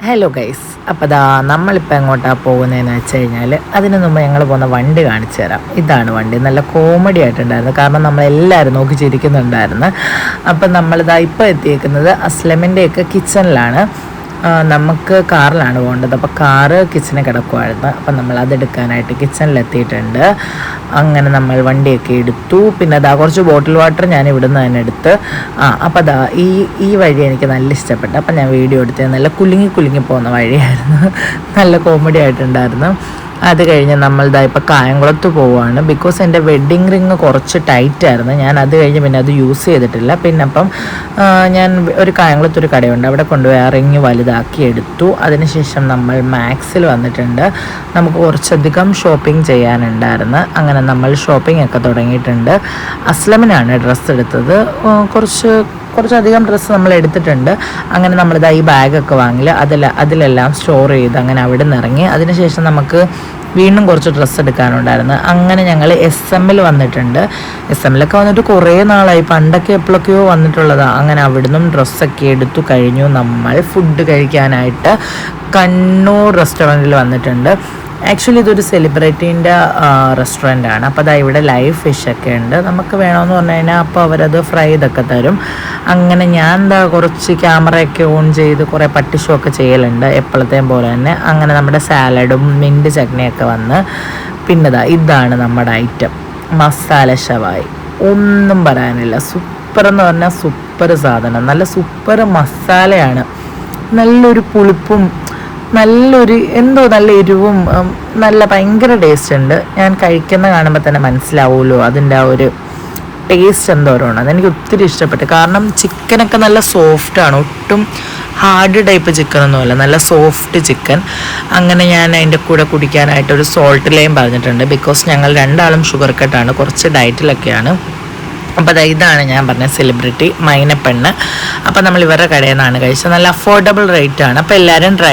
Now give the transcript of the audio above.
Hello guys, അപ്പോൾ നമ്മളിപ്പോൾ എങ്ങോട്ടാണ് പോകുന്നതെന്ന് വെച്ച് കഴിഞ്ഞാൽ അതിന് മുമ്പ് ഞങ്ങൾ പോകുന്ന വണ്ടി കാണിച്ചു തരാം. ഇതാണ് വണ്ടി. നല്ല കോമഡി ആയിട്ടുണ്ടായിരുന്നു, കാരണം നമ്മളെല്ലാവരും നോക്കി ചിരിക്കുന്നുണ്ടായിരുന്നു. അപ്പം ഇപ്പോൾ എത്തിയേക്കുന്നത് അസ്ലമിൻ്റെയൊക്കെ കിച്ചണിലാണ്. നമുക്ക് കാറിലാണ് പോകേണ്ടത്. അപ്പോൾ കാറ് കിച്ചണിൽ കിടക്കുമായിരുന്നു. അപ്പം നമ്മൾ അതെടുക്കാനായിട്ട് കിച്ചണിലെത്തിയിട്ടുണ്ട്. അങ്ങനെ നമ്മൾ വണ്ടിയൊക്കെ എടുത്തു. പിന്നെ കുറച്ച് ബോട്ടിൽ വാട്ടർ ഞാൻ ഇവിടുന്ന് തന്നെ എടുത്ത്. അപ്പോൾ ഈ വഴി എനിക്ക് നല്ല ഇഷ്ടപ്പെട്ടു. അപ്പം ഞാൻ വീഡിയോ എടുത്തത് നല്ല കുലുങ്ങി പോകുന്ന വഴിയായിരുന്നു. നല്ല കോമഡി ആയിട്ടുണ്ടായിരുന്നു. അത് കഴിഞ്ഞ് നമ്മൾ ഇപ്പോൾ കായംകുളത്ത് പോവുകയാണ്. ബിക്കോസ് എൻ്റെ വെഡ്ഡിങ് റിങ് കുറച്ച് ടൈറ്റായിരുന്നു. ഞാൻ അത് കഴിഞ്ഞ് പിന്നെ അത് യൂസ് ചെയ്തിട്ടില്ല. പിന്നെ ഞാൻ ഒരു കായംകുളത്തൊരു കടയുണ്ട്, അവിടെ കൊണ്ടുപോയി ആ റിങ് വലുതാക്കി എടുത്തു. അതിനുശേഷം നമ്മൾ മാക്സിൽ വന്നിട്ടുണ്ട്. നമുക്ക് കുറച്ചധികം ഷോപ്പിംഗ് ചെയ്യാനുണ്ടായിരുന്നു. അങ്ങനെ നമ്മൾ ഷോപ്പിംഗ് ഒക്കെ തുടങ്ങിയിട്ടുണ്ട്. അസ്ലമിനാണ് ഡ്രസ്സ് എടുത്തത്. കുറച്ചധികം ഡ്രസ്സ് നമ്മൾ എടുത്തിട്ടുണ്ട്. അങ്ങനെ ഈ ബാഗൊക്കെ വാങ്ങില്ല, അതിലെല്ലാം സ്റ്റോർ ചെയ്ത് അങ്ങനെ അവിടെ നിന്ന് ഇറങ്ങി. അതിനുശേഷം നമുക്ക് വീണ്ടും കുറച്ച് ഡ്രസ്സ് എടുക്കാനുണ്ടായിരുന്നു. അങ്ങനെ ഞങ്ങൾ SM വന്നിട്ടുണ്ട്. SM വന്നിട്ട് കുറേ നാളായി, പണ്ടൊക്കെ എപ്പോഴൊക്കെയോ വന്നിട്ടുള്ളതാണ്. അങ്ങനെ അവിടുന്ന് ഡ്രസ്സൊക്കെ എടുത്തു കഴിഞ്ഞു. നമ്മൾ ഫുഡ് കഴിക്കാനായിട്ട് കണ്ണൂർ റെസ്റ്റോറൻറ്റിൽ വന്നിട്ടുണ്ട്. ആക്ച്വലി ഇതൊരു സെലിബ്രിറ്റീൻ്റെ റെസ്റ്റോറൻ്റാണ്. അപ്പോൾ ഇവിടെ ലൈവ് ഫിഷൊക്കെ ഉണ്ട്. നമുക്ക് വേണമെന്ന് പറഞ്ഞു കഴിഞ്ഞാൽ അപ്പോൾ അവരത് ഫ്രൈ ചെയ്തൊക്കെ തരും. അങ്ങനെ ഞാൻ കുറച്ച് ക്യാമറയൊക്കെ ഓൺ ചെയ്ത് കുറേ പട്ടി ഒക്കെ ചെയ്യലുണ്ട് എപ്പോഴത്തെയും പോലെ തന്നെ. അങ്ങനെ നമ്മുടെ സാലഡും മിൻറ്റ് ചട്നിയൊക്കെ വന്ന്. പിന്നെ ഇതാണ് നമ്മുടെ ഐറ്റം, മസാല ഷവായി. ഒന്നും പറയാനില്ല, സൂപ്പർ എന്ന് പറഞ്ഞാൽ സൂപ്പർ സാധനം. നല്ല സൂപ്പർ മസാലയാണ്. നല്ലൊരു പുളിപ്പും നല്ല എരിവും നല്ല ഭയങ്കര ടേസ്റ്റ് ഉണ്ട്. ഞാൻ കഴിക്കുന്ന കാണുമ്പോൾ തന്നെ മനസ്സിലാവുമല്ലോ അതിൻ്റെ ആ ഒരു ടേസ്റ്റ് എന്തോരമാണ്. അതെനിക്ക് ഒത്തിരി ഇഷ്ടപ്പെട്ടു. കാരണം ചിക്കനൊക്കെ നല്ല സോഫ്റ്റാണ്, ഒട്ടും ഹാർഡ് ടൈപ്പ് ചിക്കനൊന്നുമല്ല, നല്ല സോഫ്റ്റ് ചിക്കൻ. അങ്ങനെ ഞാൻ അതിൻ്റെ കൂടെ കുടിക്കാനായിട്ടൊരു സോൾട്ട് ലൈം പറഞ്ഞിട്ടുണ്ട്. ബിക്കോസ് ഞങ്ങൾ രണ്ടാളും ഷുഗർ കട്ടാണ്, കുറച്ച് ഡയറ്റിലൊക്കെയാണ്. അപ്പോൾ ഇതാണ് ഞാൻ പറഞ്ഞ സെലിബ്രിറ്റി മൈനപ്പെണ്ണ്. അപ്പോൾ നമ്മൾ ഇവരുടെ കടയിൽ നിന്നാണ് കഴിച്ചത്. നല്ല അഫോർഡബിൾ റേറ്റാണ്. അപ്പോൾ എല്ലാവരും